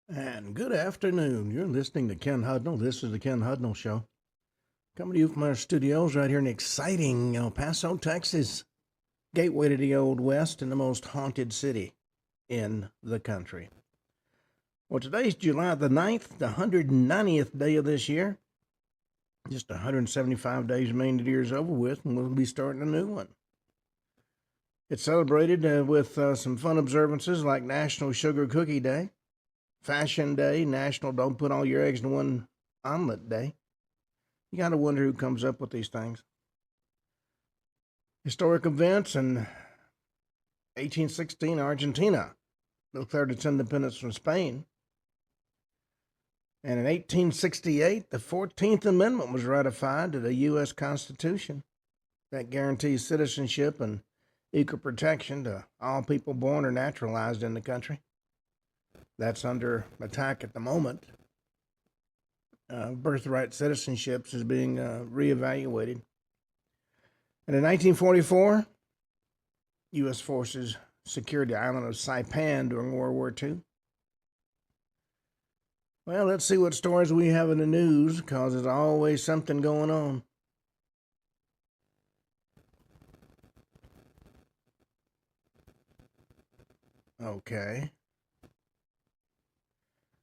And good afternoon. You're listening to Ken Hudnall. This is the Ken Hudnall Show. Coming to you from our studios right here in exciting El Paso, Texas. Gateway to the Old West and the most haunted city in the country. Well, today's July the 9th, the 190th day of this year. Just 175 days remaining to the year's over with, and we'll be starting a new one. It's celebrated with some fun observances like National Sugar Cookie Day, Fashion Day, National Don't Put All Your Eggs in One Omelet Day. You got to wonder who comes up with these things. Historic events in 1816, Argentina declared its independence from Spain. And in 1868, the 14th Amendment was ratified to the U.S. Constitution that guarantees citizenship and equal protection to all people born or naturalized in the country. That's under attack at the moment. Birthright citizenships is being reevaluated. And in 1944, U.S. forces secured the island of Saipan during World War II. Well, let's see what stories we have in the news, because there's always something going on. Okay.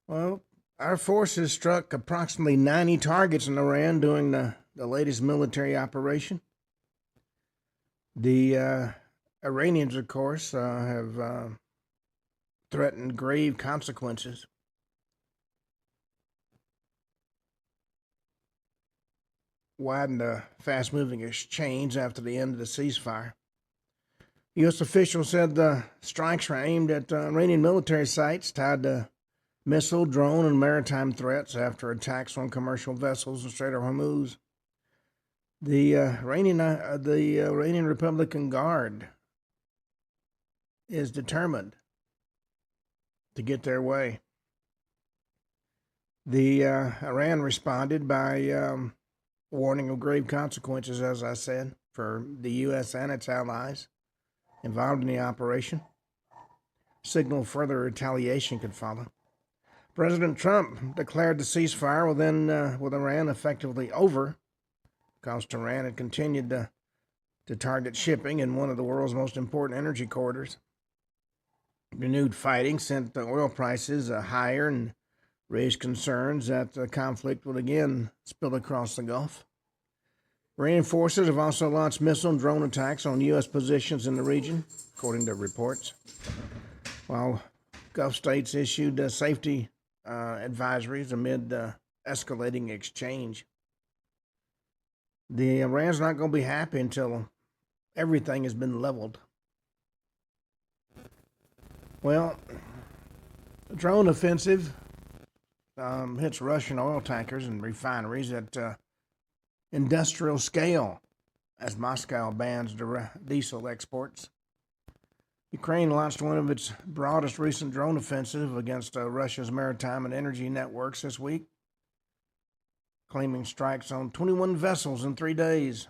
Well, our forces struck approximately 90 targets in Iran during the latest military operation. The Iranians, of course, have threatened grave consequences. Widened a fast-moving exchange after the end of the ceasefire. U.S. officials said the strikes were aimed at Iranian military sites tied to missile, drone, and maritime threats after attacks on commercial vessels in Strait of Hormuz. The Iranian Republican Guard is determined to get their way. Iran responded by warning of grave consequences, as I said, for the U.S. and its allies involved in the operation. Signal further retaliation could follow. President Trump declared the ceasefire with Iran effectively over, because Iran had continued to target shipping in one of the world's most important energy corridors. Renewed fighting sent the oil prices higher and raised concerns that the conflict would again spill across the Gulf. Iranian forces have also launched missile and drone attacks on U.S. positions in the region, according to reports, while Gulf states issued safety advisories amid escalating exchange. The Iran's not going to be happy until everything has been leveled. Well, the drone offensive hits Russian oil tankers and refineries at industrial scale as Moscow bans diesel exports. Ukraine launched one of its broadest recent drone offensive against Russia's maritime and energy networks this week, claiming strikes on 21 vessels in 3 days,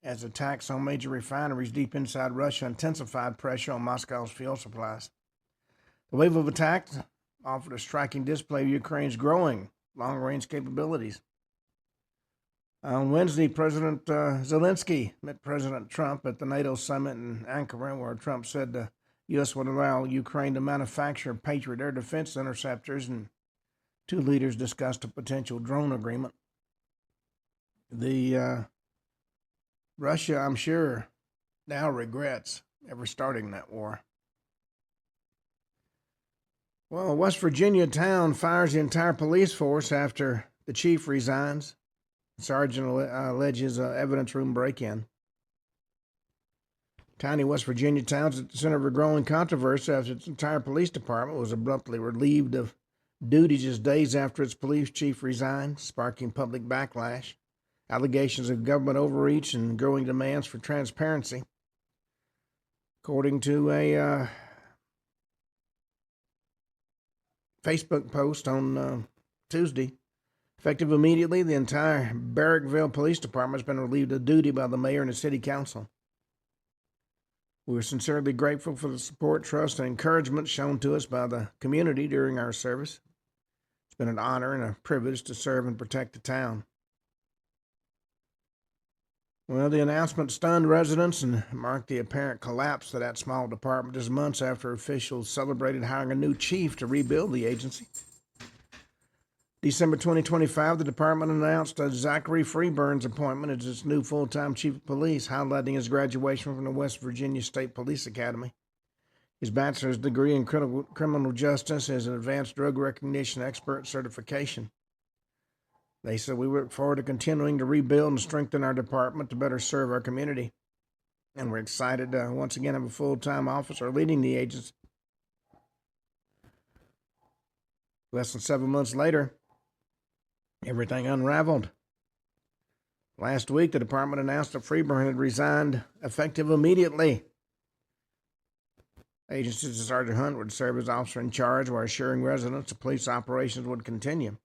as attacks on major refineries deep inside Russia intensified pressure on Moscow's fuel supplies. The wave of attacks offered a striking display of Ukraine's growing long-range capabilities. On Wednesday, President Zelensky met President Trump at the NATO summit in Ankara, where Trump said the U.S. would allow Ukraine to manufacture Patriot air defense interceptors, and two leaders discussed a potential drone agreement. Russia, I'm sure, now regrets ever starting that war. Well, a West Virginia town fires the entire police force after the chief resigns. Sergeant alleges evidence room break-in. Tiny West Virginia town's at the center of a growing controversy after its entire police department was abruptly relieved of duty just days after its police chief resigned, sparking public backlash, allegations of government overreach, and growing demands for transparency. According to a Facebook post on Tuesday, effective immediately, the entire Barrackville Police Department has been relieved of duty by the mayor and the city council. We are sincerely grateful for the support, trust, and encouragement shown to us by the community during our service. It's been an honor and a privilege to serve and protect the town. Well, the announcement stunned residents and marked the apparent collapse of that small department just months after officials celebrated hiring a new chief to rebuild the agency. December 2025, the department announced Zachary Freeburn's appointment as its new full-time chief of police, highlighting his graduation from the West Virginia State Police Academy. His bachelor's degree in criminal justice is an advanced drug recognition expert certification. They said, we look forward to continuing to rebuild and strengthen our department to better serve our community. And we're excited to once again have a full-time officer leading the agency. Less than 7 months later, everything unraveled. Last week, the department announced that Freeburn had resigned effective immediately. Agency Sergeant Hunt would serve as officer in charge while assuring residents the police operations would continue.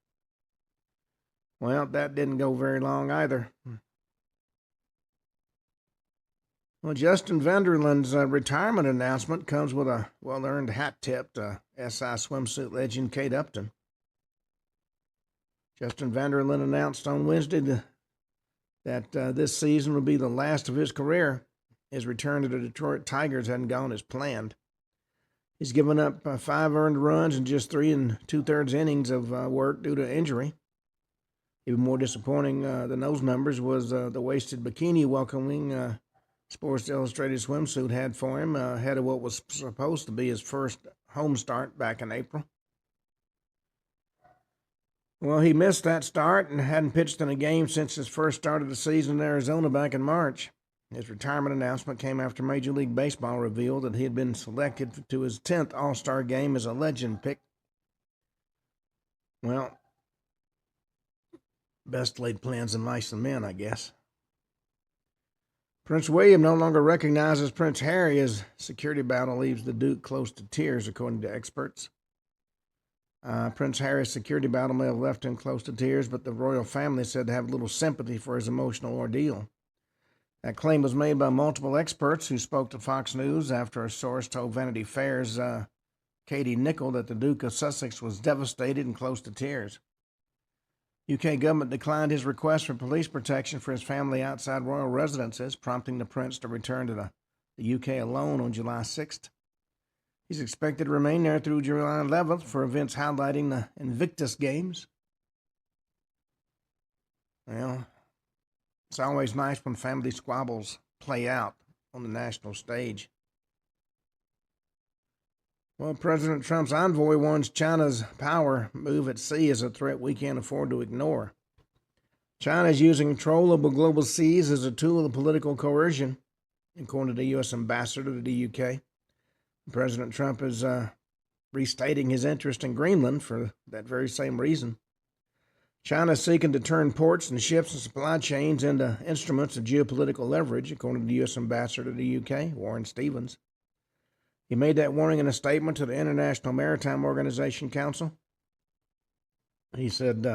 Well, that didn't go very long either. Well, Justin Vanderland's retirement announcement comes with a well-earned hat tip to SI swimsuit legend Kate Upton. Justin Vanderland announced on Wednesday that this season would be the last of his career. His return to the Detroit Tigers hadn't gone as planned. He's given up 5 earned runs in just 3 2/3 innings of work due to injury. Even more disappointing than those numbers was the wasted bikini welcoming Sports Illustrated swimsuit had for him ahead of what was supposed to be his first home start back in April. Well, he missed that start and hadn't pitched in a game since his first start of the season in Arizona back in March. His retirement announcement came after Major League Baseball revealed that he had been selected to his 10th All-Star game as a legend pick. Well, best laid plans of mice and men, I guess. Prince William no longer recognizes Prince Harry as security battle leaves the Duke close to tears, according to experts. Prince Harry's security battle may have left him close to tears, but the royal family said to have little sympathy for his emotional ordeal. That claim was made by multiple experts who spoke to Fox News after a source told Vanity Fair's Katie Nicholl that the Duke of Sussex was devastated and close to tears. UK government declined his request for police protection for his family outside royal residences, prompting the prince to return to the UK alone on July 6th. He's expected to remain there through July 11th for events highlighting the Invictus Games. Well, it's always nice when family squabbles play out on the national stage. Well, President Trump's envoy warns China's power move at sea is a threat we can't afford to ignore. China is using controllable global seas as a tool of political coercion, according to the U.S. ambassador to the UK. President Trump is restating his interest in Greenland for that very same reason. China is seeking to turn ports and ships and supply chains into instruments of geopolitical leverage, according to the U.S. ambassador to the UK, Warren Stevens. He made that warning in a statement to the International Maritime Organization Council. He said,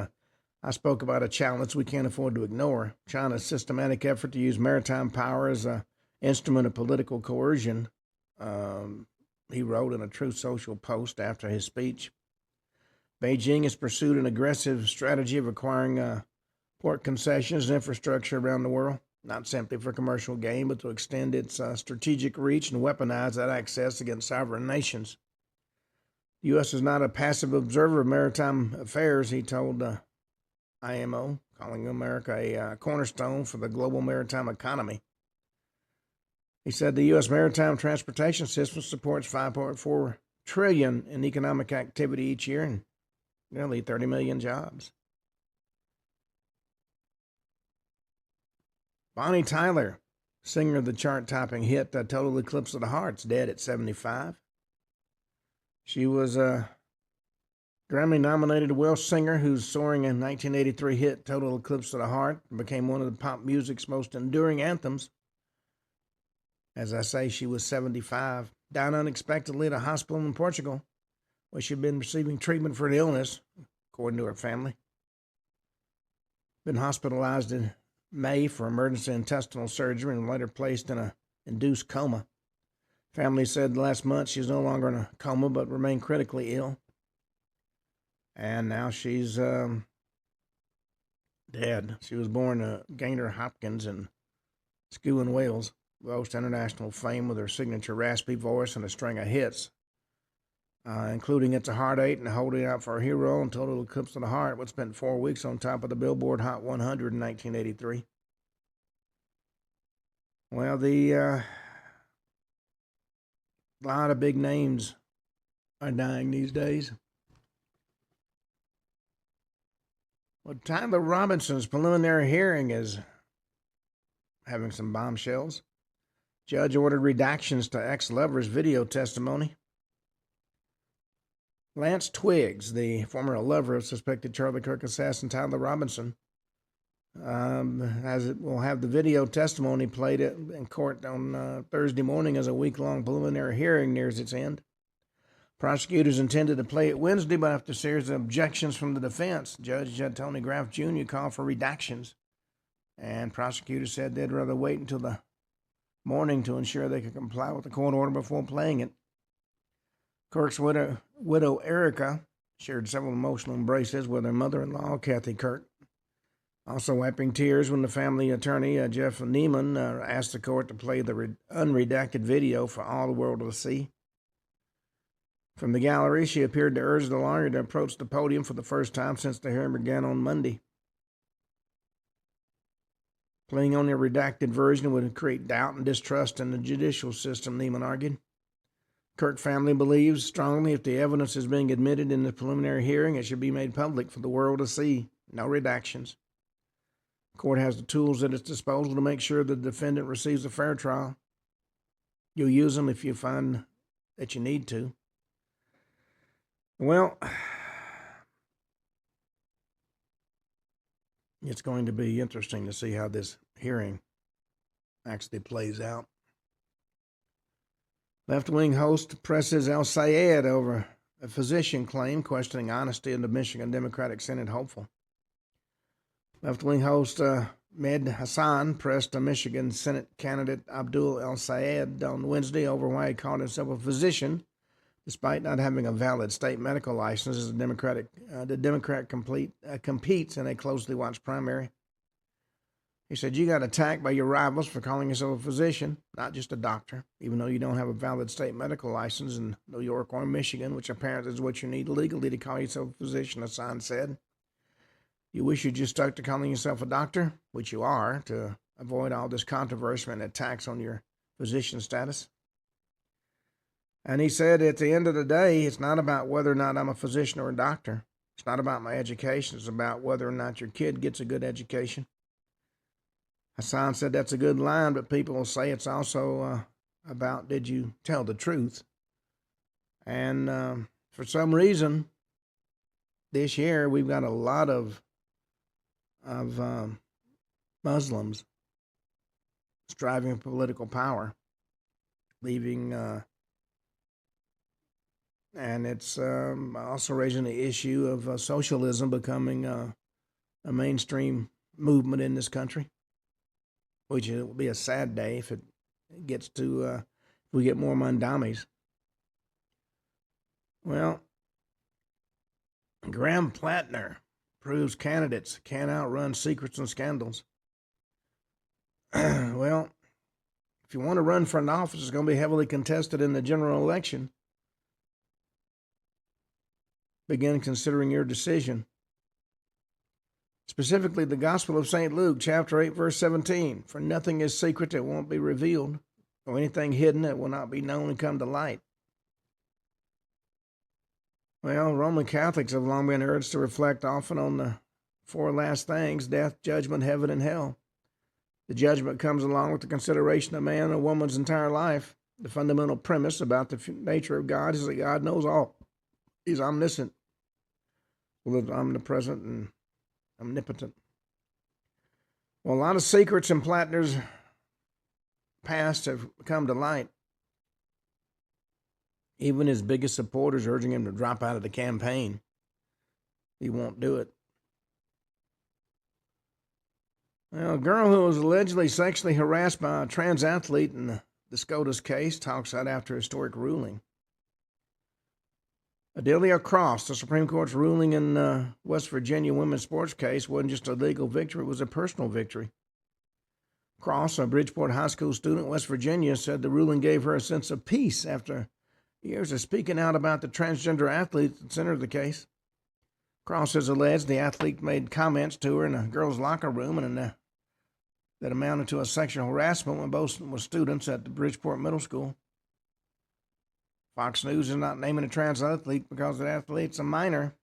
I spoke about a challenge we can't afford to ignore. China's systematic effort to use maritime power as an instrument of political coercion, he wrote in a Truth Social post after his speech. Beijing has pursued an aggressive strategy of acquiring port concessions and infrastructure around the world, not simply for commercial gain, but to extend its strategic reach and weaponize that access against sovereign nations. The U.S. is not a passive observer of maritime affairs, he told IMO, calling America a cornerstone for the global maritime economy. He said the U.S. maritime transportation system supports $5.4 trillion in economic activity each year and nearly 30 million jobs. Bonnie Tyler, singer of the chart-topping hit Total Eclipse of the Heart, is dead at 75. She was a Grammy-nominated Welsh singer whose soaring in 1983 hit Total Eclipse of the Heart became one of the pop music's most enduring anthems. As I say, she was 75, died unexpectedly at a hospital in Portugal, where she'd been receiving treatment for an illness, according to her family. Been hospitalized in May for emergency intestinal surgery and later placed in an induced coma. Family said last month she's no longer in a coma but remained critically ill. And now she's dead. She was born to Gaynor Hopkins in Skewen, Wales, boasts international fame with her signature raspy voice and a string of hits, including It's a Heartache and Holding Out for a Hero and Total Eclipse of the Heart, which spent 4 weeks on top of the Billboard Hot 100 in 1983. Well, a lot of big names are dying these days. Well, Tyler Robinson's preliminary hearing is having some bombshells. Judge ordered redactions to ex-lover's video testimony. Lance Twiggs, the former lover of suspected Charlie Kirk assassin Tyler Robinson, will have the video testimony played in court on Thursday morning as a week-long preliminary hearing nears its end. Prosecutors intended to play it Wednesday, but after a series of objections from the defense, Judge Tony Graff Jr. called for redactions, and prosecutors said they'd rather wait until the morning to ensure they could comply with the court order before playing it. Kirk's widow Erica shared several emotional embraces with her mother-in-law, Kathy Kirk, also wiping tears when the family attorney, Jeff Neiman, asked the court to play the unredacted video for all the world to see. From the gallery, she appeared to urge the lawyer to approach the podium for the first time since the hearing began on Monday. Playing on the redacted version would create doubt and distrust in the judicial system, Neiman argued. Kirk family believes strongly if the evidence is being admitted in the preliminary hearing, it should be made public for the world to see. No redactions. The court has the tools at its disposal to make sure the defendant receives a fair trial. You'll use them if you find that you need to. Well, it's going to be interesting to see how this hearing actually plays out. Left-wing host presses El Sayed over a physician claim questioning honesty of the Michigan Democratic Senate hopeful. Left-wing host Med Hassan pressed a Michigan Senate candidate Abdul El Sayed on Wednesday over why he called himself a physician despite not having a valid state medical license as the Democrat competes in a closely watched primary. He said, you got attacked by your rivals for calling yourself a physician, not just a doctor, even though you don't have a valid state medical license in New York or Michigan, which apparently is what you need legally to call yourself a physician, Hassan said. You wish you just stuck to calling yourself a doctor, which you are, to avoid all this controversy and attacks on your physician status. And he said, at the end of the day, it's not about whether or not I'm a physician or a doctor. It's not about my education. It's about whether or not your kid gets a good education. Hassan said that's a good line, but people will say it's also about did you tell the truth. And for some reason, this year we've got a lot of Muslims striving for political power, leaving... And it's also raising the issue of socialism becoming a mainstream movement in this country, which will be a sad day if it gets to, if we get more mandamis. Well, Graham Plattner proves candidates can't outrun secrets and scandals. Well, if you want to run for an office, it's going to be heavily contested in the general election. Begin considering your decision. Specifically, the Gospel of St. Luke, chapter 8, verse 17. For nothing is secret that won't be revealed, or anything hidden that will not be known and come to light. Well, Roman Catholics have long been urged to reflect often on the four last things: death, judgment, heaven, and hell. The judgment comes along with the consideration of man or woman's entire life. The fundamental premise about the nature of God is that God knows all. He's omniscient, omnipresent, and omnipotent. Well, a lot of secrets in Plattner's past have come to light. Even his biggest supporters urging him to drop out of the campaign. He won't do it. Well, a girl who was allegedly sexually harassed by a trans athlete in the the SCOTUS case, talks out after historic ruling. Adelia Cross, the Supreme Court's ruling in West Virginia women's sports case wasn't just a legal victory, it was a personal victory. Cross, a Bridgeport High School student in West Virginia, said the ruling gave her a sense of peace after years of speaking out about the transgender athlete at the center of the case. Cross has alleged the athlete made comments to her in a girls' locker room and that amounted to a sexual harassment when both were students at the Bridgeport Middle School. Fox News is not naming a trans athlete because the athlete's a minor.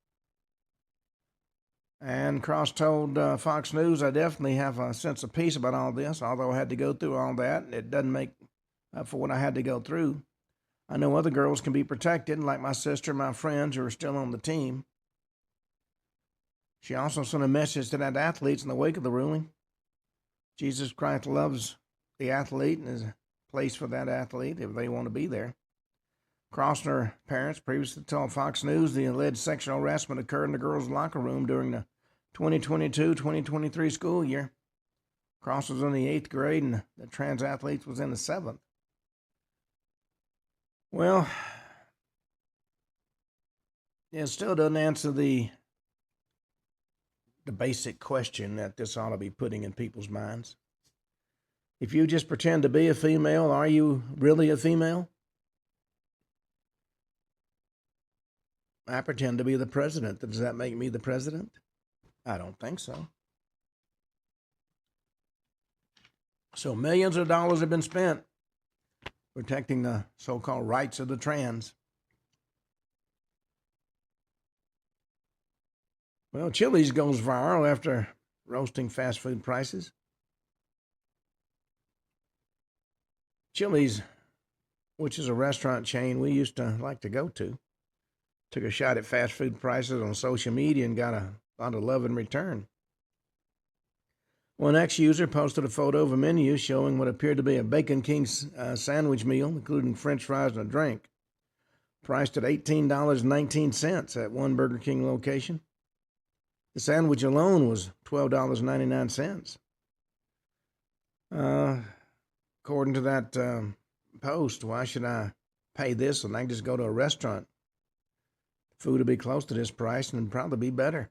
And Cross told Fox News, I definitely have a sense of peace about all this, although I had to go through all that. It doesn't make up for what I had to go through. I know other girls can be protected, like my sister and my friends who are still on the team. She also sent a message to that athletes in the wake of the ruling. Jesus Christ loves the athlete and is a place for that athlete if they want to be there. Cross and her parents previously told Fox News the alleged sexual harassment occurred in the girls' locker room during the 2022-2023 school year. Cross was in the 8th grade and the trans athlete was in the 7th. Well, it still doesn't answer the basic question that this ought to be putting in people's minds. If you just pretend to be a female, are you really a female? I pretend to be the president. Does that make me the president? I don't think so. So millions of dollars have been spent protecting the so-called rights of the trans. Well, Chili's goes viral after roasting fast food prices. Chili's, which is a restaurant chain we used to like to go to, took a shot at fast food prices on social media and got a lot of love in return. One ex-user posted a photo of a menu showing what appeared to be a Bacon King sandwich meal, including French fries and a drink, priced at $18.19 at one Burger King location. The sandwich alone was $12.99. According to that post, why should I pay this when I can just go to a restaurant? Food will be close to this price and probably be better.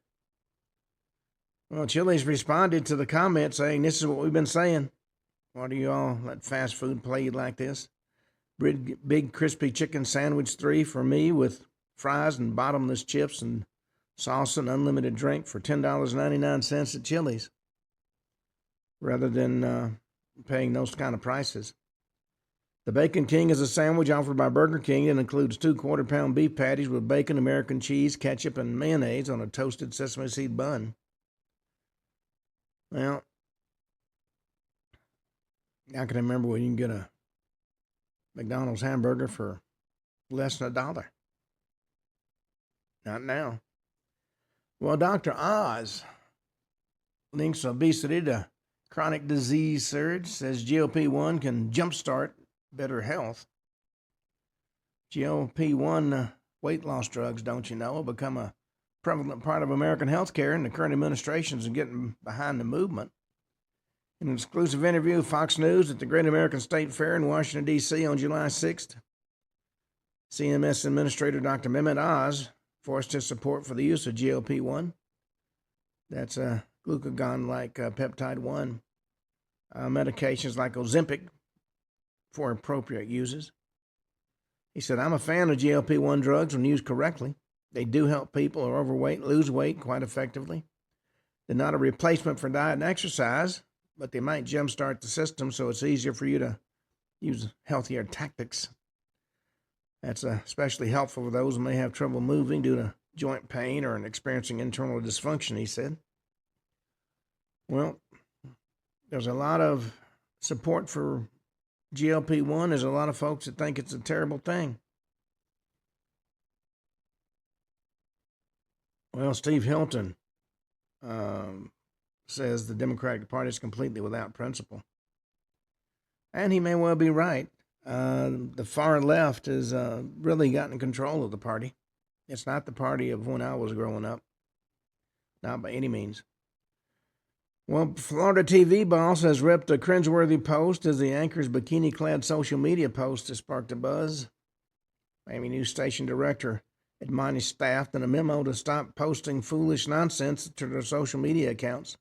Well, Chili's responded to the comment saying, this is what we've been saying. Why do you all let fast food play you like this? Big crispy chicken sandwich 3 for me with fries and bottomless chips and salsa and unlimited drink for $10.99 at Chili's, rather than paying those kind of prices. The Bacon King is a sandwich offered by Burger King and includes 2 quarter-pound beef patties with bacon, American cheese, ketchup, and mayonnaise on a toasted sesame seed bun. Well, I can remember when you can get a McDonald's hamburger for less than $1. Not now. Well, Dr. Oz links obesity to chronic disease surge, says GLP-1 can jumpstart better health. GLP-1 weight loss drugs, don't you know, will become a prevalent part of American healthcare, and the current administration is getting behind the movement. In an exclusive interview with Fox News at the Great American State Fair in Washington, D.C. on July 6th, CMS Administrator Dr. Mehmet Oz voiced his support for the use of GLP-1. That's a glucagon-like peptide-1 medications like Ozempic for appropriate uses. He said, I'm a fan of GLP-1 drugs when used correctly. They do help people who are overweight lose weight quite effectively. They're not a replacement for diet and exercise, but they might jumpstart the system so it's easier for you to use healthier tactics. That's especially helpful for those who may have trouble moving due to joint pain or experiencing internal dysfunction, he said. Well, there's a lot of support for GLP-1. There's a lot of folks that think it's a terrible thing. Well, Steve Hilton says the Democratic Party is completely without principle. And he may well be right. The far left has really gotten control of the party. It's not the party of when I was growing up. Not by any means. Well, Florida TV boss has ripped a cringeworthy post as the anchor's bikini-clad social media post has sparked a buzz. Miami news station director admonished staff in a memo to stop posting foolish nonsense to their social media accounts,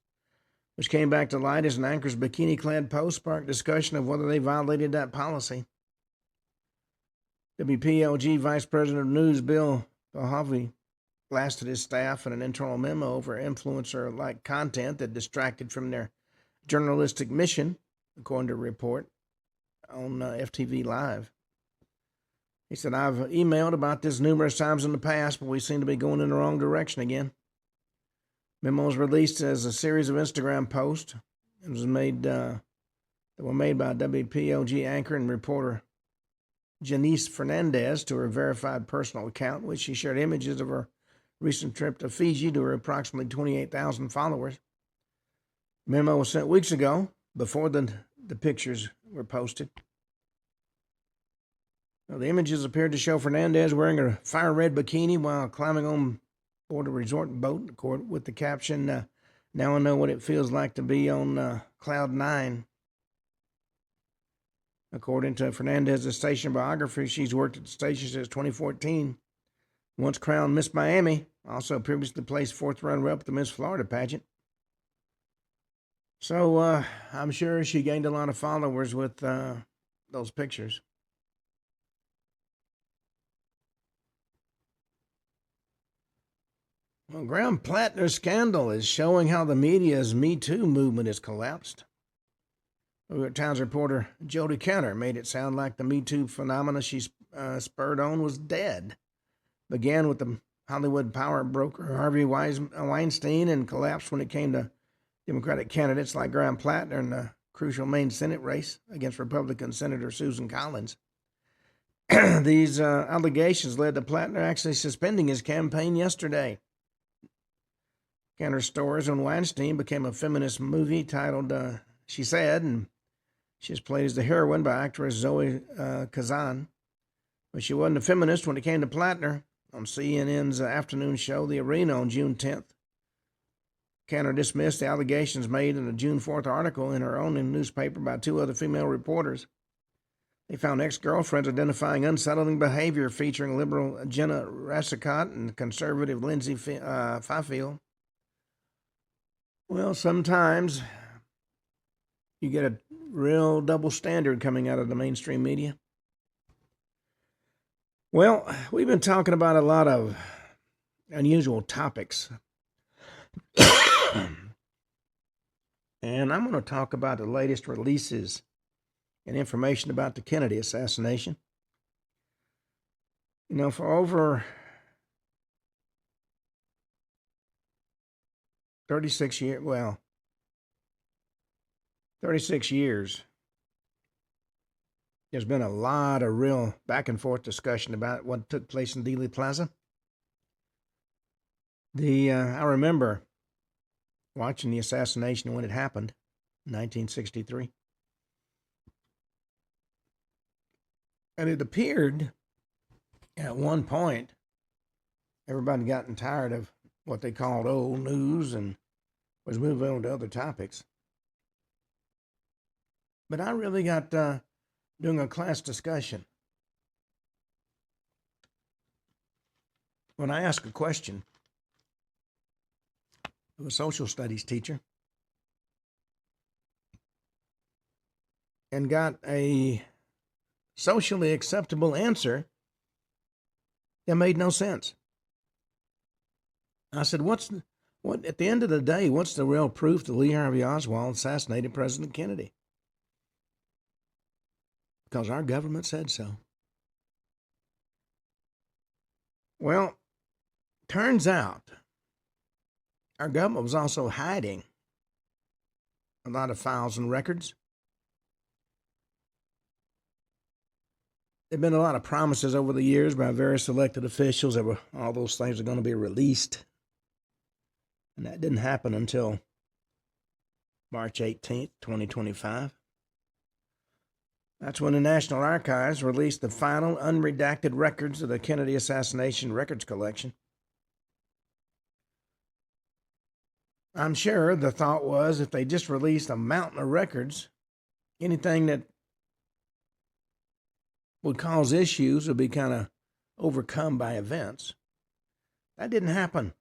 which came back to light as an anchor's bikini-clad post sparked discussion of whether they violated that policy. WPLG Vice President of News Bill Pahavi blasted his staff in an internal memo over influencer-like content that distracted from their journalistic mission, according to a report on FTV Live. He said, I've emailed about this numerous times in the past, but we seem to be going in the wrong direction again. Memo was released as a series of Instagram posts. It was made that were made by WPLG anchor and reporter Janice Fernandez to her verified personal account, which she shared images of her recent trip to Fiji to her approximately 28,000 followers. The memo was sent weeks ago, before the pictures were posted. Now, the images appeared to show Fernandez wearing a fire-red bikini while climbing on board a resort boat, with the caption, now I know what it feels like to be on Cloud 9. According to Fernandez's station biography, she's worked at the station since 2014. Once crowned Miss Miami, also previously placed fourth runner-up at the Miss Florida pageant. So I'm sure she gained a lot of followers with those pictures. Well, Graham Plattner's scandal is showing how the media's Me Too movement has collapsed. New York Times reporter Jody Kenner made it sound like the Me Too phenomena she spurred on was dead. Began with the Hollywood power broker Harvey Weinstein and collapsed when it came to Democratic candidates like Graham Plattner in the crucial Maine Senate race against Republican Senator Susan Collins. These allegations led to Plattner actually suspending his campaign yesterday. Kenner's stories on Weinstein became a feminist movie titled She Said, and she was played as the heroine by actress Zoe Kazan. But she wasn't a feminist when it came to Plattner. On CNN's afternoon show, The Arena, on June 10th, Kenner dismissed the allegations made in a June 4th article in her own newspaper by two other female reporters. They found ex-girlfriends identifying unsettling behavior featuring liberal Jenna Rassicot and conservative Lindsay Fifield. Well, sometimes you get a real double standard coming out of the mainstream media. Well, we've been talking about a lot of unusual topics. And I'm going to talk about the latest releases and information about the Kennedy assassination. You know, for over 36 years, there's been a lot of real back and forth discussion about what took place in Dealey Plaza. I remember watching the assassination when it happened, in 1963. And it appeared at one point, everybody gotten tired of what they called old news and was moving on to other topics. But I really got doing a class discussion. When I asked a question of a social studies teacher and got a socially acceptable answer that made no sense. I said, what at the end of the day, what's the real proof that Lee Harvey Oswald assassinated President Kennedy? Because our government said so. Well, turns out our government was also hiding a lot of files and records. There have been a lot of promises over the years by various elected officials that all those things are going to be released. And that didn't happen until March 18th, 2025. That's when the National Archives released the final unredacted records of the Kennedy assassination records collection. I'm sure the thought was if they just released a mountain of records, anything that would cause issues would be kind of overcome by events. That didn't happen.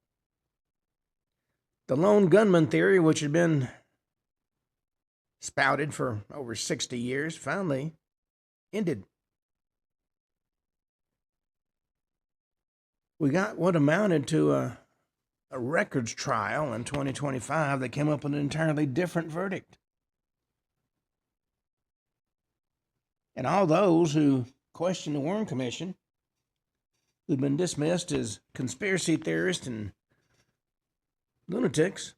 The lone gunman theory, which had been spouted for over 60 years, finally ended. We got what amounted to a records trial in 2025 that came up with an entirely different verdict. And all those who questioned the Warren Commission, who'd been dismissed as conspiracy theorists and lunatics,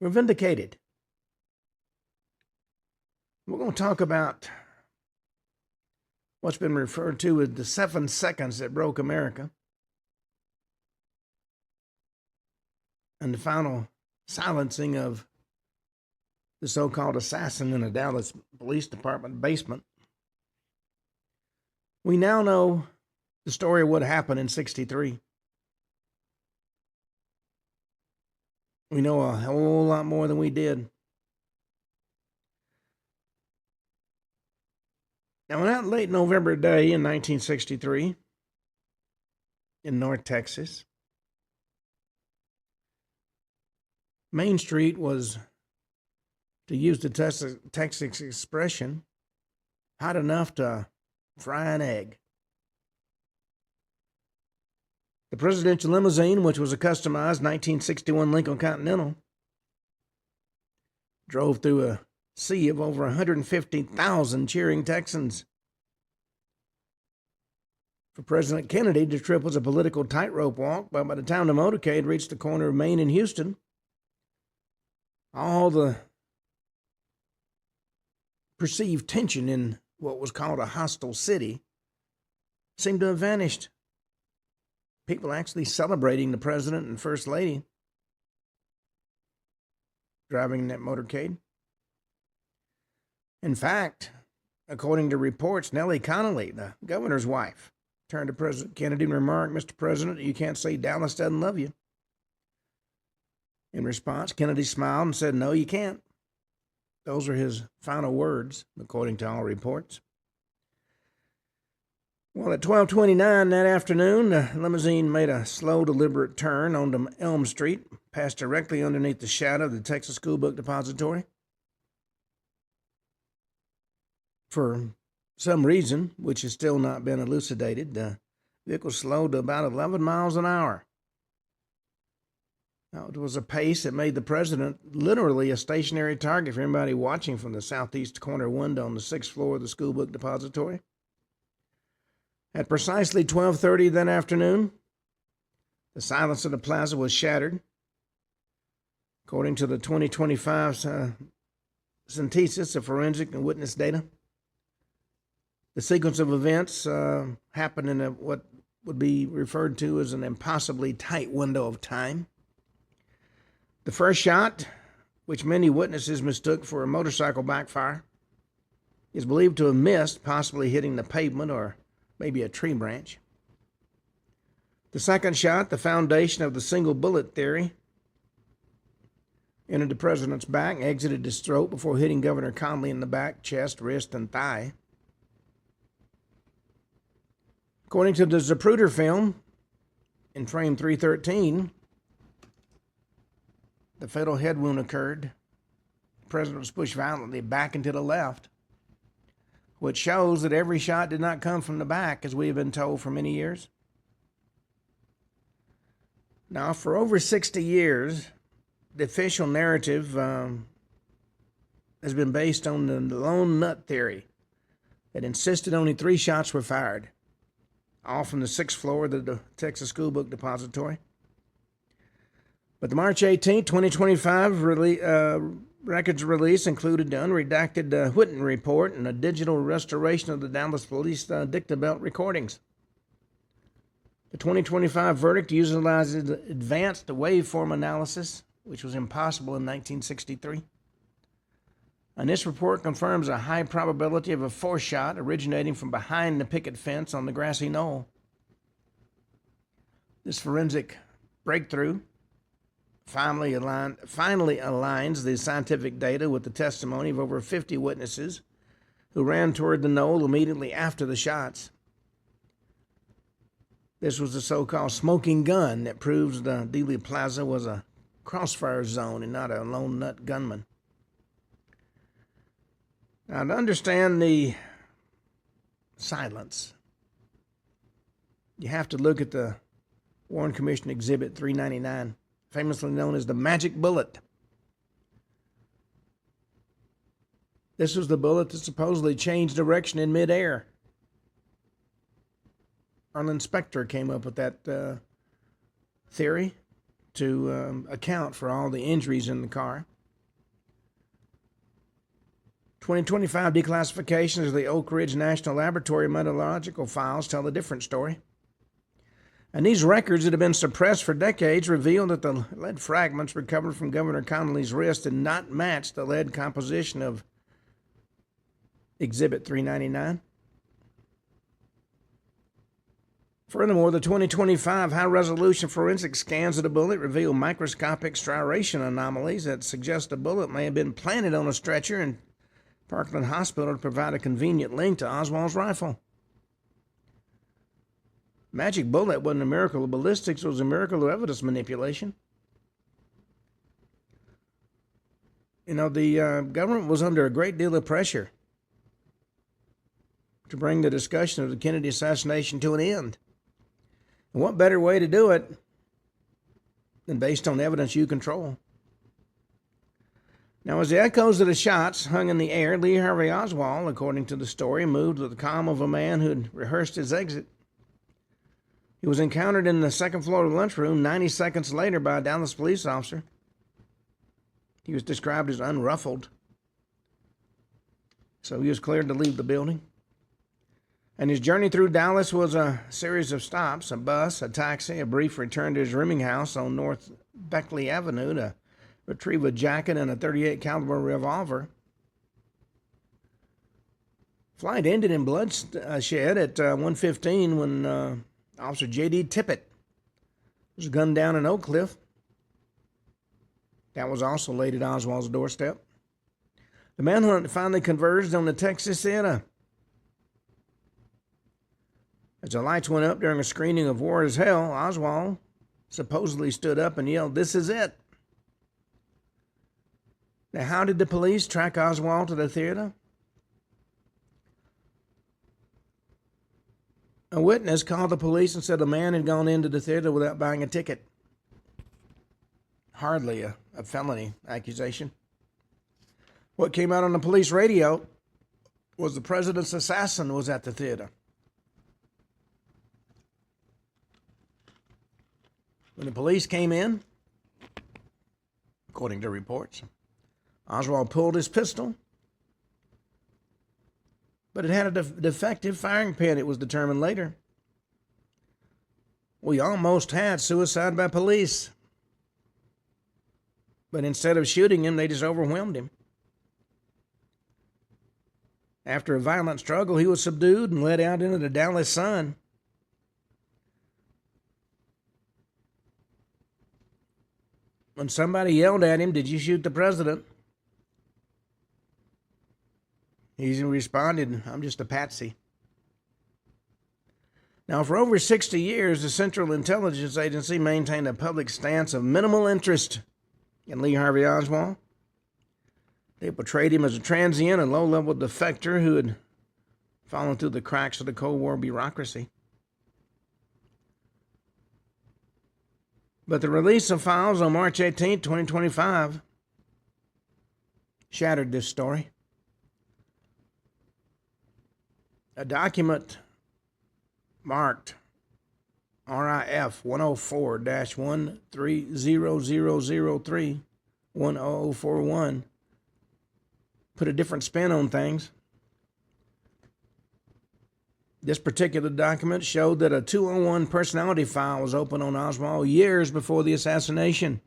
were vindicated. We're going to talk about what's been referred to as the 7 seconds that broke America and the final silencing of the so-called assassin in a Dallas Police Department basement. We now know the story of what happened in '63. We know a whole lot more than we did. Now, on that late November day in 1963, in North Texas, Main Street was, to use the Texas expression, hot enough to fry an egg. The presidential limousine, which was a customized 1961 Lincoln Continental, drove through a sea of over 150,000 cheering Texans. For President Kennedy, the trip was a political tightrope walk, but by the time the motorcade reached the corner of Main and Houston, all the perceived tension in what was called a hostile city seemed to have vanished. People actually celebrating the president and first lady driving that motorcade. In fact, according to reports, Nellie Connolly, the governor's wife, turned to President Kennedy and remarked, "Mr. President, you can't say Dallas doesn't love you." In response, Kennedy smiled and said, "No, you can't." Those are his final words, according to all reports. Well, at 12:29 that afternoon, the limousine made a slow, deliberate turn onto Elm Street, passed directly underneath the shadow of the Texas School Book Depository. For some reason, which has still not been elucidated, the vehicle slowed to about 11 miles an hour. Now, it was a pace that made the president literally a stationary target for anybody watching from the southeast corner window on the 6th floor of the School Book Depository. At precisely 12:30 that afternoon, the silence of the plaza was shattered. According to the 2025 synthesis of forensic and witness data, the sequence of events happened in what would be referred to as an impossibly tight window of time. The first shot, which many witnesses mistook for a motorcycle backfire, is believed to have missed, possibly hitting the pavement or maybe a tree branch. The second shot, the foundation of the single bullet theory, entered the president's back, exited his throat before hitting Governor Connolly in the back, chest, wrist, and thigh. According to the Zapruder film, in frame 313, the fatal head wound occurred. The president was pushed violently back and to the left, which shows that every shot did not come from the back, as we have been told for many years. Now, for over 60 years, the official narrative has been based on the lone nut theory that insisted only 3 shots were fired, all from the 6th floor of the Texas School Book Depository. But the March 18, 2025 records release included the unredacted Hudnall report and a digital restoration of the Dallas Police dicta belt recordings. The 2025 verdict utilizes advanced waveform analysis, which was impossible in 1963. And this report confirms a high probability of a 4th shot originating from behind the picket fence on the grassy knoll. This forensic breakthrough finally aligns the scientific data with the testimony of over 50 witnesses who ran toward the knoll immediately after the shots. This was the so-called smoking gun that proves the Dealey Plaza was a crossfire zone and not a lone nut gunman. Now, to understand the silence, you have to look at the Warren Commission Exhibit 399, famously known as the magic bullet. This was the bullet that supposedly changed direction in midair. Arlen Specter came up with that theory to account for all the injuries in the car. 2025 declassifications of the Oak Ridge National Laboratory metallurgical files tell a different story. And these records that have been suppressed for decades reveal that the lead fragments recovered from Governor Connolly's wrist did not match the lead composition of Exhibit 399. Furthermore, the 2025 high-resolution forensic scans of the bullet reveal microscopic striation anomalies that suggest the bullet may have been planted on a stretcher in Parkland Hospital to provide a convenient link to Oswald's rifle. Magic bullet wasn't a miracle of ballistics, it was a miracle of evidence manipulation. You know, the government was under a great deal of pressure to bring the discussion of the Kennedy assassination to an end. And what better way to do it than based on evidence you control? Now, as the echoes of the shots hung in the air, Lee Harvey Oswald, according to the story, moved with the calm of a man who had rehearsed his exit. He was encountered in the second floor of the lunchroom 90 seconds later by a Dallas police officer. He was described as unruffled, so he was cleared to leave the building. And his journey through Dallas was a series of stops, a bus, a taxi, a brief return to his rooming house on North Beckley Avenue to retrieve a jacket and a .38 caliber revolver. Flight ended in bloodshed at 1:15 when Officer J.D. Tippett was gunned down in Oak Cliff. That was also laid at Oswald's doorstep. The manhunt finally converged on the Texas Theater. As the lights went up during a screening of War is Hell, Oswald supposedly stood up and yelled, "This is it." Now, how did the police track Oswald to the theater? A witness called the police and said a man had gone into the theater without buying a ticket. Hardly a felony accusation. What came out on the police radio was the president's assassin was at the theater. When the police came in, according to reports, Oswald pulled his pistol, but it had a defective firing pin, it was determined later. We almost had suicide by police, but instead of shooting him, they just overwhelmed him. After a violent struggle, he was subdued and led out into the Dallas sun. When somebody yelled at him, "Did you shoot the president?" he responded, "I'm just a patsy." Now, for over 60 years, the Central Intelligence Agency maintained a public stance of minimal interest in Lee Harvey Oswald. They portrayed him as a transient and low-level defector who had fallen through the cracks of the Cold War bureaucracy. But the release of files on March 18, 2025, shattered this story. A document marked RIF 104-130003 10041 put a different spin on things. This particular document showed that a 201 personality file was open on Oswald years before the assassination.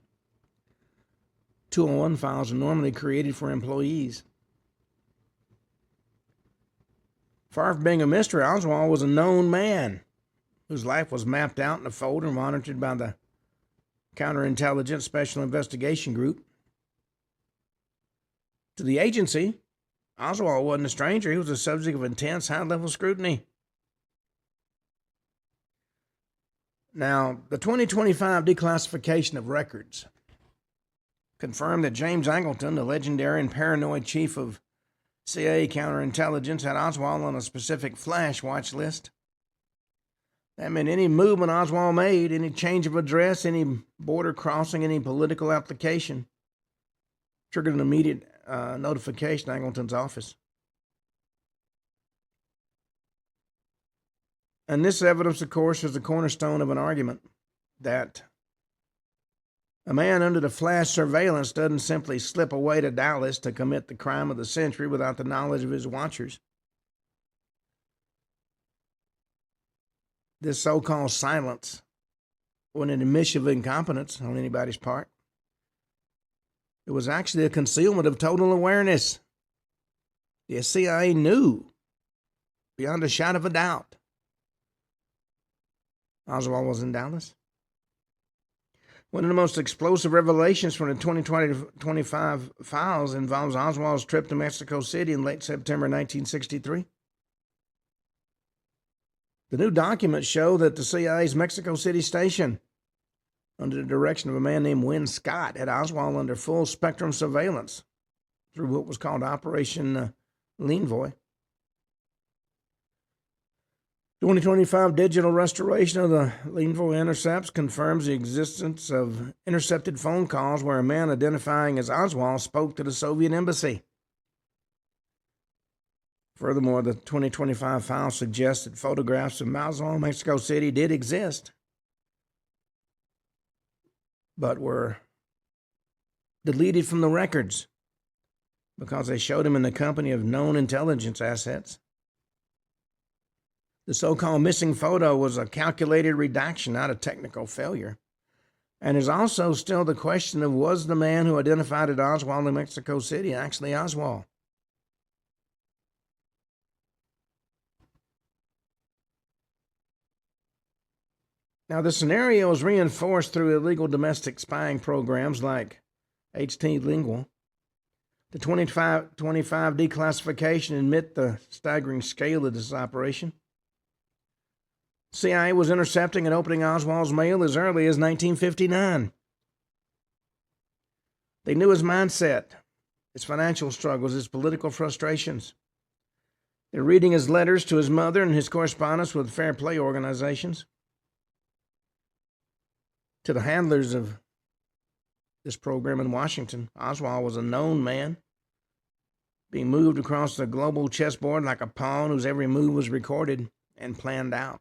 201 files are normally created for employees. Far from being a mystery, Oswald was a known man whose life was mapped out in a folder monitored by the Counterintelligence Special Investigation Group. To the agency, Oswald wasn't a stranger. He was the subject of intense, high-level scrutiny. Now, the 2025 declassification of records confirmed that James Angleton, the legendary and paranoid chief of CIA counterintelligence, had Oswald on a specific flash watch list. That meant any movement Oswald made, any change of address, any border crossing, any political application, triggered an immediate notification to Angleton's office. And this evidence, of course, is the cornerstone of an argument that a man under the flash surveillance doesn't simply slip away to Dallas to commit the crime of the century without the knowledge of his watchers. This so-called silence wasn't an admission of incompetence on anybody's part. It was actually a concealment of total awareness. The CIA knew, beyond a shadow of a doubt, Oswald was in Dallas. One of the most explosive revelations from the 2025 files involves Oswald's trip to Mexico City in late September 1963. The new documents show that the CIA's Mexico City station, under the direction of a man named Win Scott, had Oswald under full spectrum surveillance through what was called Operation Leanvoy. 2025 digital restoration of the Leanvoy intercepts confirms the existence of intercepted phone calls where a man identifying as Oswald spoke to the Soviet embassy. Furthermore, the 2025 file suggests that photographs of Oswald, Mexico City did exist, but were deleted from the records because they showed him in the company of known intelligence assets. The so-called missing photo was a calculated redaction, not a technical failure. And there's also still the question of, was the man who identified as Oswald in Mexico City actually Oswald? Now, the scenario is reinforced through illegal domestic spying programs like HT Lingual. The 2025 declassification admit the staggering scale of this operation. CIA was intercepting and opening Oswald's mail as early as 1959. They knew his mindset, his financial struggles, his political frustrations. They're reading his letters to his mother and his correspondence with fair play organizations. To the handlers of this program in Washington, Oswald was a known man, being moved across the global chessboard like a pawn whose every move was recorded and planned out.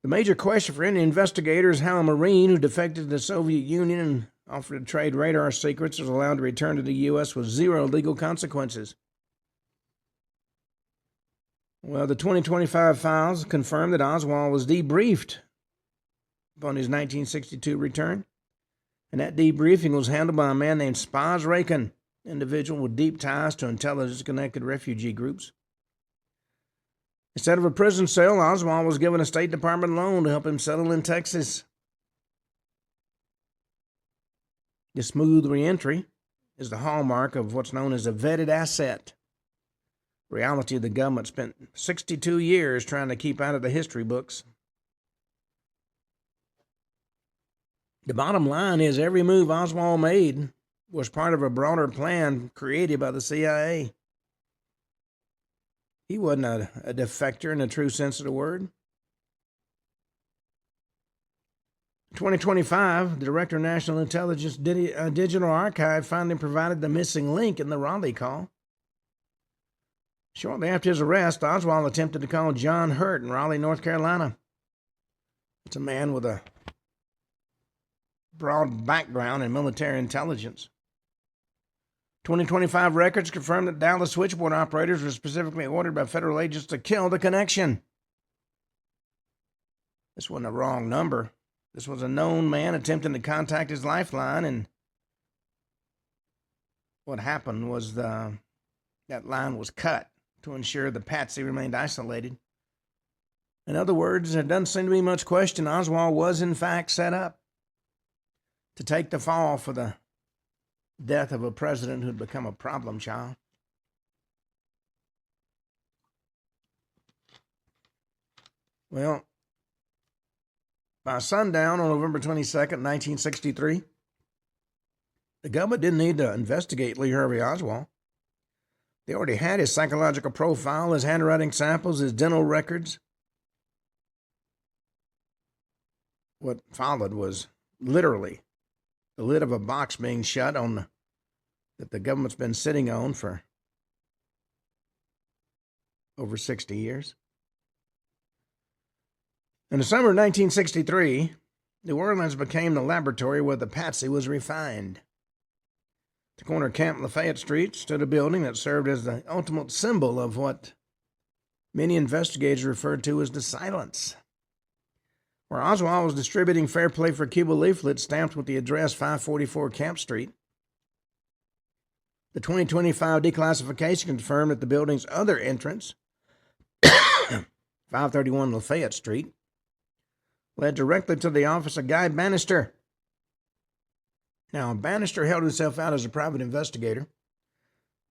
The major question for any investigator is how a Marine who defected to the Soviet Union and offered to trade radar secrets was allowed to return to the U.S. with zero legal consequences. Well, the 2025 files confirm that Oswald was debriefed upon his 1962 return, and that debriefing was handled by a man named Spaz Rakin, an individual with deep ties to intelligence-connected refugee groups. Instead of a prison cell, Oswald was given a State Department loan to help him settle in Texas. The smooth reentry is the hallmark of what's known as a vetted asset. In reality, the government spent 62 years trying to keep out of the history books. The bottom line is every move Oswald made was part of a broader plan created by the CIA. He wasn't a defector in the true sense of the word. In 2025, the Director of National Intelligence Digital Archive finally provided the missing link in the Raleigh call. Shortly after his arrest, Oswald attempted to call John Hurt in Raleigh, North Carolina. It's a man with a broad background in military intelligence. 2025 records confirm that Dallas switchboard operators were specifically ordered by federal agents to kill the connection. This wasn't a wrong number. This was a known man attempting to contact his lifeline, and what happened was that line was cut to ensure the patsy remained isolated. In other words, there doesn't seem to be much question Oswald was in fact set up to take the fall for the death of a president who'd become a problem child. Well, by sundown on November 22nd, 1963, the government didn't need to investigate Lee Harvey Oswald. They already had his psychological profile, his handwriting samples, his dental records. What followed was literally the lid of a box being shut on that the government's been sitting on for over 60 years. In the summer of 1963, New Orleans became the laboratory where the patsy was refined. At the corner of Camp Lafayette Street stood a building that served as the ultimate symbol of what many investigators referred to as the silence, where Oswald was distributing Fair Play for Cuba leaflets stamped with the address 544 Camp Street. The 2025 declassification confirmed that the building's other entrance, 531 Lafayette Street, led directly to the office of Guy Bannister. Now, Bannister held himself out as a private investigator,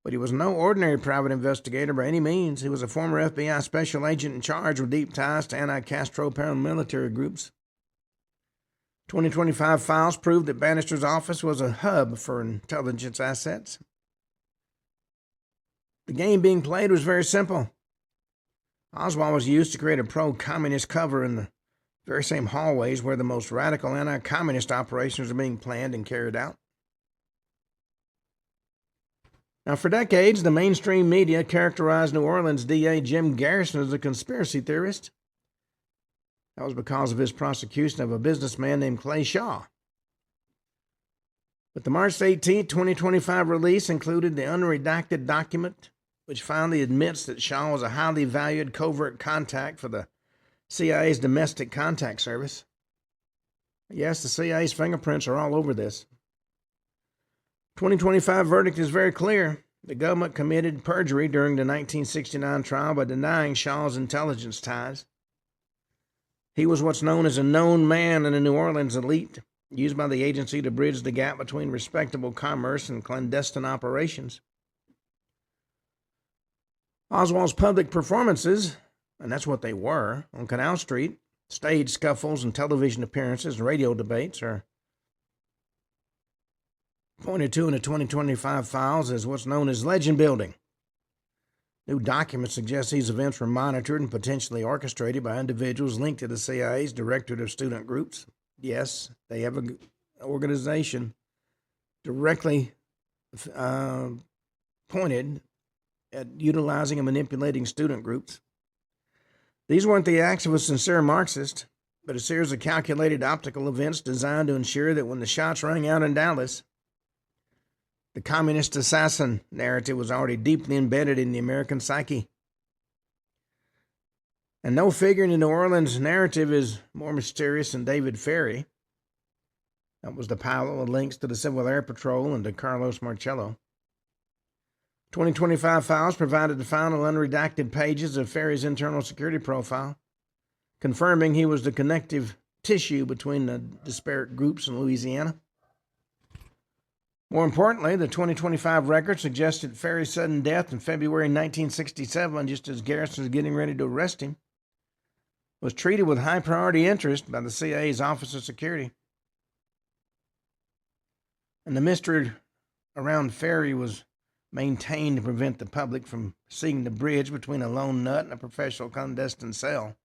but he was no ordinary private investigator by any means. He was a former FBI special agent in charge with deep ties to anti-Castro paramilitary groups. 2025 files proved that Bannister's office was a hub for intelligence assets. The game being played was very simple. Oswald was used to create a pro-communist cover in the very same hallways where the most radical anti-communist operations are being planned and carried out. Now, for decades, the mainstream media characterized New Orleans DA Jim Garrison as a conspiracy theorist. That was because of his prosecution of a businessman named Clay Shaw. But the March 18, 2025 release included the unredacted document, which finally admits that Shaw was a highly valued covert contact for the CIA's Domestic Contact Service. Yes, the CIA's fingerprints are all over this. 2025 verdict is very clear. The government committed perjury during the 1969 trial by denying Shaw's intelligence ties. He was what's known as a known man in the New Orleans elite, used by the agency to bridge the gap between respectable commerce and clandestine operations. Oswald's public performances, and that's what they were, on Canal Street, stage scuffles and television appearances and radio debates are pointed to in the 2025 files as what's known as legend building. New documents suggest these events were monitored and potentially orchestrated by individuals linked to the CIA's Directorate of Student Groups. Yes, they have an organization directly pointed at utilizing and manipulating student groups. These weren't the acts of a sincere Marxist, but a series of calculated optical events designed to ensure that when the shots rang out in Dallas, the communist assassin narrative was already deeply embedded in the American psyche. And no figure in the New Orleans narrative is more mysterious than David Ferry. That was the pilot with links to the Civil Air Patrol and to Carlos Marcello. 2025 files provided the final unredacted pages of Ferry's internal security profile, confirming he was the connective tissue between the disparate groups in Louisiana. More importantly, the 2025 record suggested Ferry's sudden death in February 1967, just as Garrison was getting ready to arrest him, was treated with high priority interest by the CIA's Office of Security. And the mystery around Ferry was maintained to prevent the public from seeing the bridge between a lone nut and a professional clandestine cell.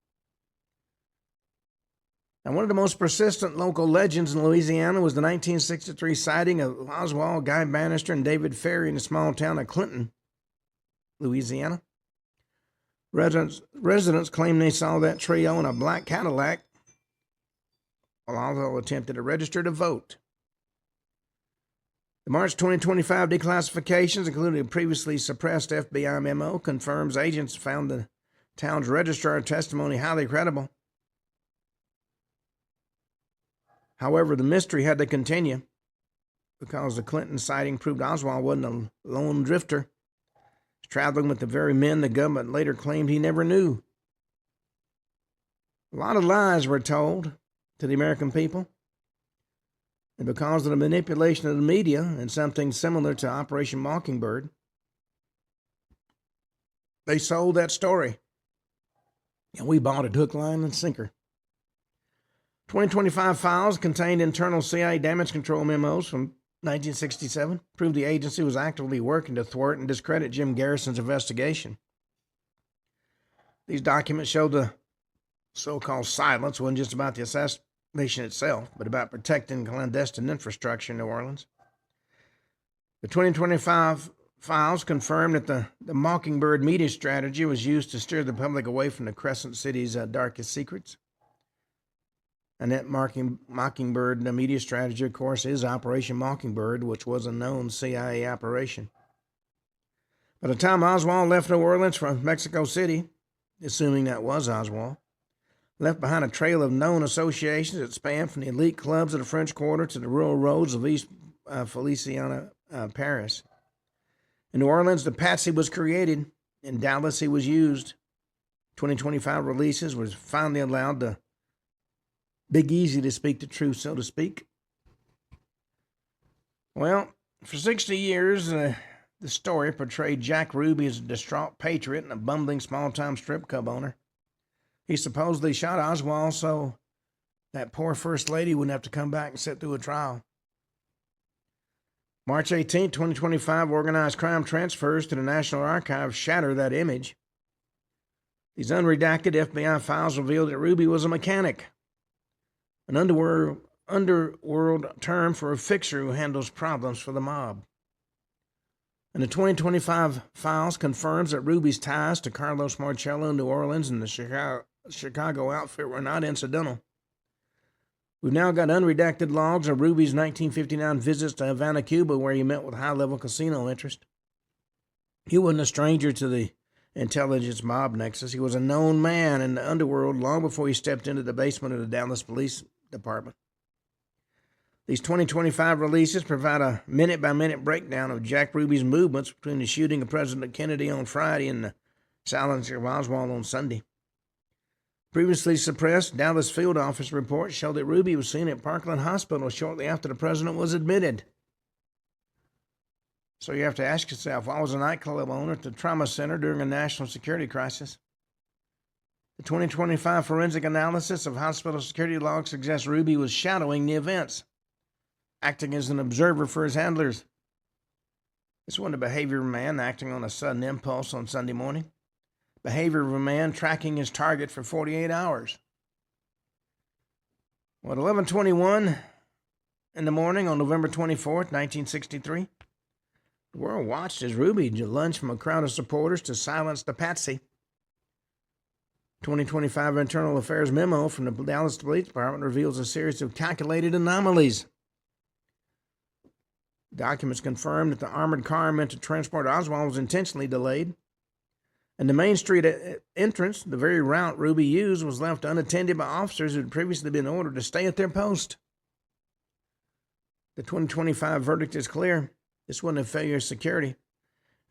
And one of the most persistent local legends in Louisiana was the 1963 sighting of Oswald, Guy Bannister, and David Ferry in the small town of Clinton, Louisiana. Residents claim they saw that trio in a black Cadillac while Oswald attempted to register to vote. The March 2025 declassifications, including a previously suppressed FBI memo, confirms agents found the town's registrar testimony highly credible. However, the mystery had to continue because the Clinton sighting proved Oswald wasn't a lone drifter, traveling with the very men the government later claimed he never knew. A lot of lies were told to the American people. And because of the manipulation of the media and something similar to Operation Mockingbird, they sold that story. And we bought it hook, line, and sinker. 2025 files contained internal CIA damage control memos from 1967 proved the agency was actively working to thwart and discredit Jim Garrison's investigation. These documents showed the so-called silence wasn't just about the assassination itself, but about protecting clandestine infrastructure in New Orleans. The 2025 files confirmed that the Mockingbird media strategy was used to steer the public away from the Crescent City's darkest secrets. And that Mockingbird media strategy, of course, is Operation Mockingbird, which was a known CIA operation. By the time Oswald left New Orleans for Mexico City, assuming that was Oswald, left behind a trail of known associations that spanned from the elite clubs of the French Quarter to the rural roads of East Feliciana, Paris. In New Orleans, the patsy was created. In Dallas, he was used. 2025 releases was finally allowed to Big Easy to speak the truth, so to speak. Well, for 60 years, the story portrayed Jack Ruby as a distraught patriot and a bumbling small-time strip club owner. He supposedly shot Oswald so that poor First Lady wouldn't have to come back and sit through a trial. March 18, 2025, organized crime transfers to the National Archives shatter that image. These unredacted FBI files revealed that Ruby was a mechanic, an underworld term for a fixer who handles problems for the mob. And the 2025 files confirms that Ruby's ties to Carlos Marcello in New Orleans and the Chicago outfit were not incidental. We've now got unredacted logs of Ruby's 1959 visits to Havana, Cuba, where he met with high-level casino interest. He wasn't a stranger to the intelligence mob nexus. He was a known man in the underworld long before he stepped into the basement of the Dallas Police Department. These 2025 releases provide a minute-by-minute breakdown of Jack Ruby's movements between the shooting of President Kennedy on Friday and the silencing of Oswald on Sunday. Previously suppressed Dallas field office reports show that Ruby was seen at Parkland Hospital shortly after the president was admitted. So you have to ask yourself, why was a nightclub owner at the trauma center during a national security crisis? The 2025 forensic analysis of hospital security logs suggests Ruby was shadowing the events, acting as an observer for his handlers. This wasn't a behavior of a man acting on a sudden impulse on Sunday morning. Behavior of a man tracking his target for 48 hours. At 11:21 in the morning on November 24th, 1963, the world watched as Ruby lunged from a crowd of supporters to silence the patsy. 2025 Internal Affairs memo from the Dallas Police Department reveals a series of calculated anomalies. Documents confirm that the armored car meant to transport Oswald was intentionally delayed, and the Main Street entrance, the very route Ruby used, was left unattended by officers who had previously been ordered to stay at their post. The 2025 verdict is clear. This wasn't a failure of security.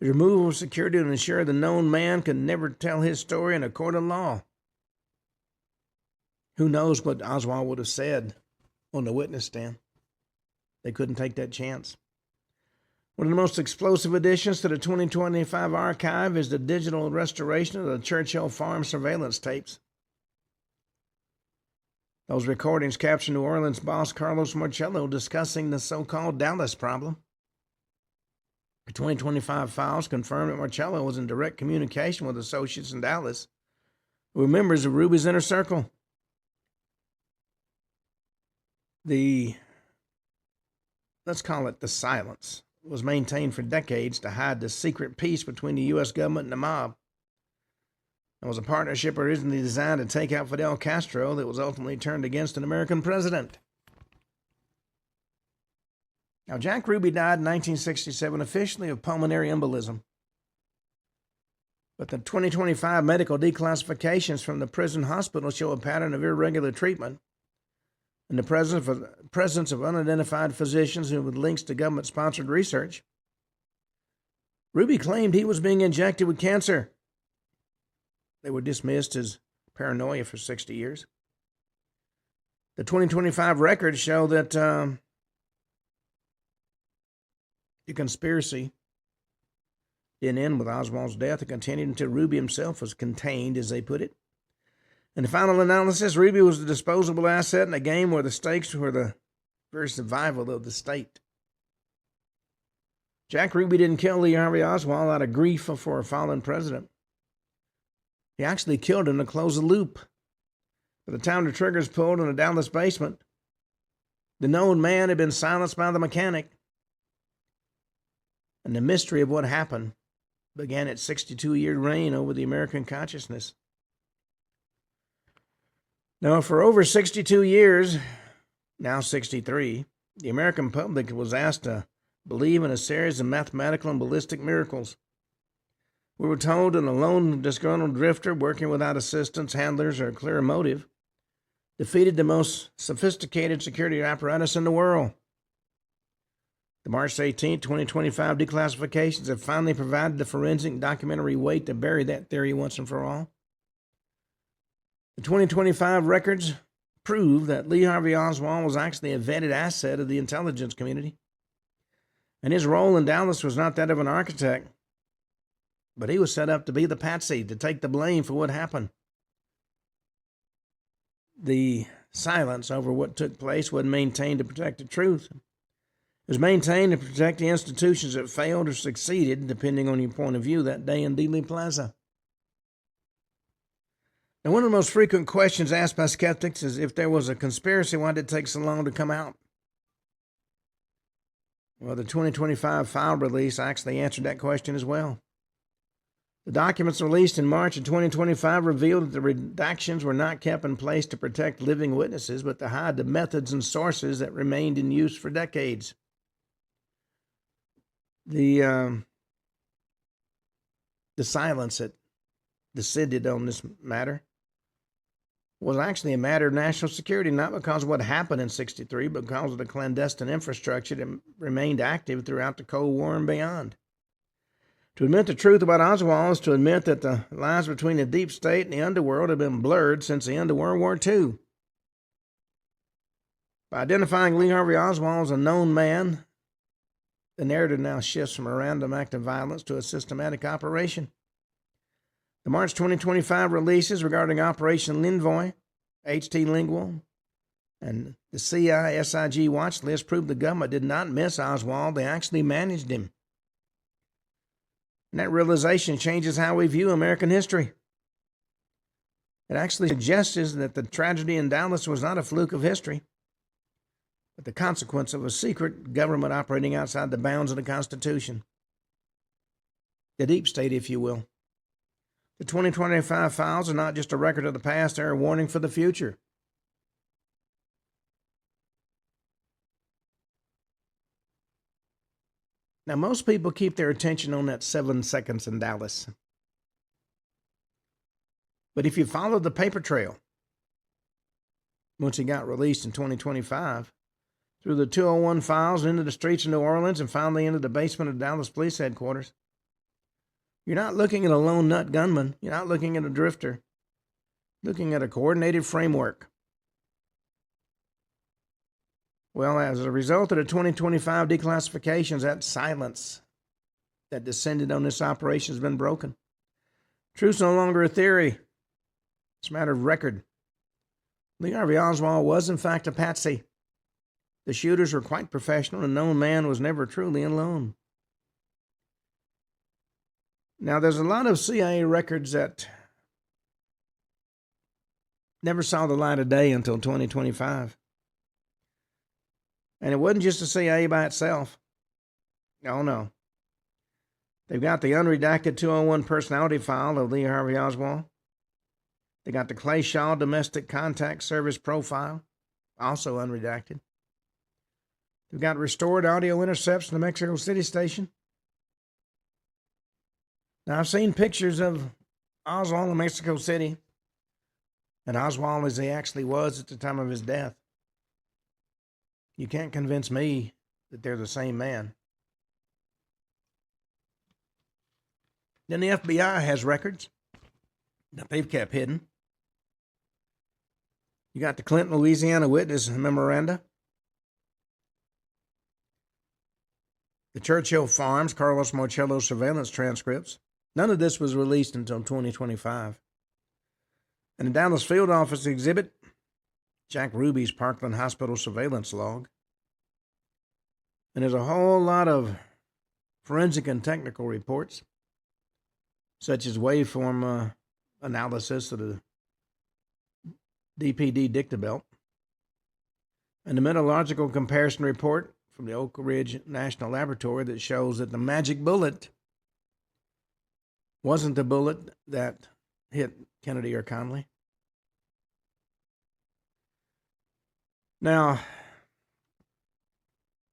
The removal of security to ensure the known man could never tell his story in a court of law. Who knows what Oswald would have said on the witness stand? They couldn't take that chance. One of the most explosive additions to the 2025 archive is the digital restoration of the Churchill Farm surveillance tapes. Those recordings capture New Orleans boss Carlos Marcello discussing the so-called Dallas problem. The 2025 files confirm that Marcello was in direct communication with associates in Dallas who were members of Ruby's inner circle. Let's call it the silence, was maintained for decades to hide the secret peace between the U.S. government and the mob. It was a partnership originally designed to take out Fidel Castro that was ultimately turned against an American president. Now, Jack Ruby died in 1967 officially of pulmonary embolism. But the 2025 medical declassifications from the prison hospital show a pattern of irregular treatment in the presence of unidentified physicians who had links to government-sponsored research. Ruby claimed he was being injected with cancer. They were dismissed as paranoia for 60 years. The 2025 records show that the conspiracy didn't end with Oswald's death. It continued until Ruby himself was contained, as they put it. In the final analysis, Ruby was a disposable asset in a game where the stakes were the very survival of the state. Jack Ruby didn't kill Lee Harvey Oswald out of grief for a fallen president. He actually killed him to close the loop. By the time the triggers pulled in the Dallas basement, the known man had been silenced by the mechanic. And the mystery of what happened began its 62-year reign over the American consciousness. Now, for over 62 years, now 63, the American public was asked to believe in a series of mathematical and ballistic miracles. We were told that a lone disgruntled drifter working without assistants, handlers, or a clear motive defeated the most sophisticated security apparatus in the world. The March 18, 2025 declassifications have finally provided the forensic documentary weight to bury that theory once and for all. The 2025 records prove that Lee Harvey Oswald was actually a vetted asset of the intelligence community. And his role in Dallas was not that of an architect, but he was set up to be the patsy, to take the blame for what happened. The silence over what took place wasn't maintained to protect the truth. It was maintained to protect the institutions that failed or succeeded, depending on your point of view, that day in Dealey Plaza. Now, one of the most frequent questions asked by skeptics is, if there was a conspiracy, why did it take so long to come out? Well, the 2025 file release actually answered that question as well. The documents released in March of 2025 revealed that the redactions were not kept in place to protect living witnesses, but to hide the methods and sources that remained in use for decades. The silence that descended on this matter was actually a matter of national security, not because of what happened in 63, but because of the clandestine infrastructure that remained active throughout the Cold War and beyond. To admit the truth about Oswald is to admit that the lines between the deep state and the underworld have been blurred since the end of World War II. By identifying Lee Harvey Oswald as a known man, the narrative now shifts from a random act of violence to a systematic operation. The March 2025 releases regarding Operation Linvoy, HT Lingual, and the CISIG watch list proved the government did not miss Oswald, they actually managed him. And that realization changes how we view American history. It actually suggests that the tragedy in Dallas was not a fluke of history, but the consequence of a secret government operating outside the bounds of the Constitution. The deep state, if you will. The 2025 files are not just a record of the past, they're a warning for the future. Now, most people keep their attention on that 7 seconds in Dallas. But if you follow the paper trail, once it got released in 2025, through the 201 files, into the streets of New Orleans, and finally into the basement of Dallas Police Headquarters, you're not looking at a lone nut gunman. You're not looking at a drifter. You're looking at a coordinated framework. Well, as a result of the 2025 declassifications, that silence that descended on this operation has been broken. Truth's no longer a theory. It's a matter of record. Lee Harvey Oswald was, in fact, a patsy. The shooters were quite professional, and no man was never truly alone. Now, there's a lot of CIA records that never saw the light of day until 2025. And it wasn't just the CIA by itself. Oh, no. They've got the unredacted 201 personality file of Lee Harvey Oswald. They got the Clay Shaw domestic contact service profile, also unredacted. They've got restored audio intercepts from the Mexico City station. Now, I've seen pictures of Oswald in Mexico City, and Oswald as he actually was at the time of his death. You can't convince me that they're the same man. Then the FBI has records that they've kept hidden. You got the Clinton, Louisiana witness memoranda, the Churchill Farms, Carlos Marcello surveillance transcripts. None of this was released until 2025. And the Dallas field office exhibit, Jack Ruby's Parkland Hospital surveillance log. And there's a whole lot of forensic and technical reports, such as waveform analysis of the DPD dicta belt, and the metallurgical comparison report from the Oak Ridge National Laboratory that shows that the magic bullet wasn't the bullet that hit Kennedy or Connally. Now,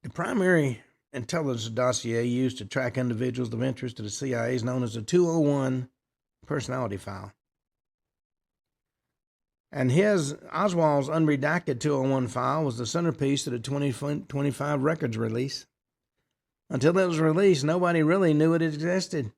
the primary intelligence dossier used to track individuals of interest to the CIA is known as the 201 personality file. And Oswald's unredacted 201 file was the centerpiece of the 2025 records release. Until it was released, nobody really knew it existed.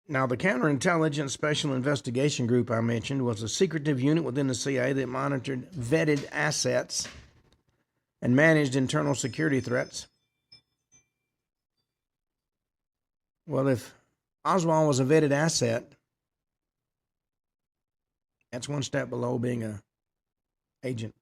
Now, the Counterintelligence Special Investigation Group I mentioned was a secretive unit within the CIA that monitored vetted assets and managed internal security threats. Well, if Oswald was a vetted asset, that's one step below being an agent.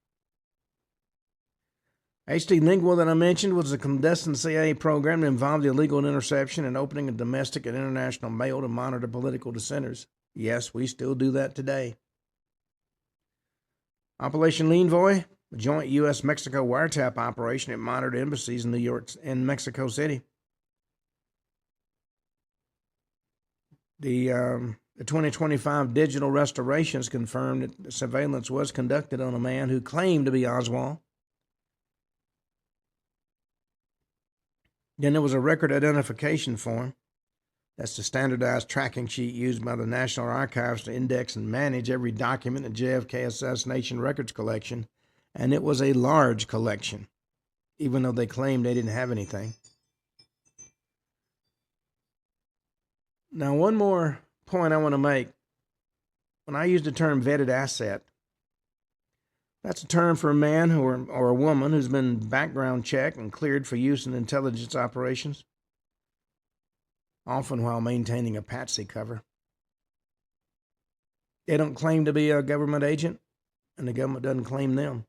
H.D. Lingual that I mentioned was a clandestine CIA program that involved the illegal interception and opening of domestic and international mail to monitor political dissenters. Yes, we still do that today. Operation Leanvoy, a joint U.S.-Mexico wiretap operation that monitored embassies in New York and Mexico City. The 2025 digital restorations confirmed that the surveillance was conducted on a man who claimed to be Oswald. Then there was a record identification form. That's the standardized tracking sheet used by the National Archives to index and manage every document in JFK Assassination Records collection. And it was a large collection, even though they claimed they didn't have anything. Now, one more point I want to make. When I use the term vetted asset, that's a term for a man or a woman who's been background checked and cleared for use in intelligence operations, often while maintaining a patsy cover. They don't claim to be a government agent, and the government doesn't claim them.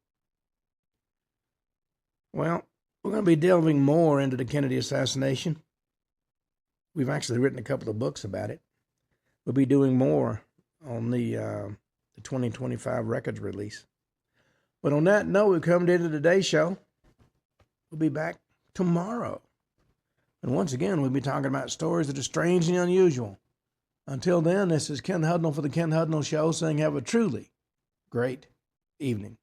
Well, we're going to be delving more into the Kennedy assassination. We've actually written a couple of books about it. We'll be doing more on the 2025 records release. But on that note, we've come to the end of today's show. We'll be back tomorrow. And once again, we'll be talking about stories that are strange and unusual. Until then, this is Ken Hudnall for the Ken Hudnall Show saying have a truly great evening.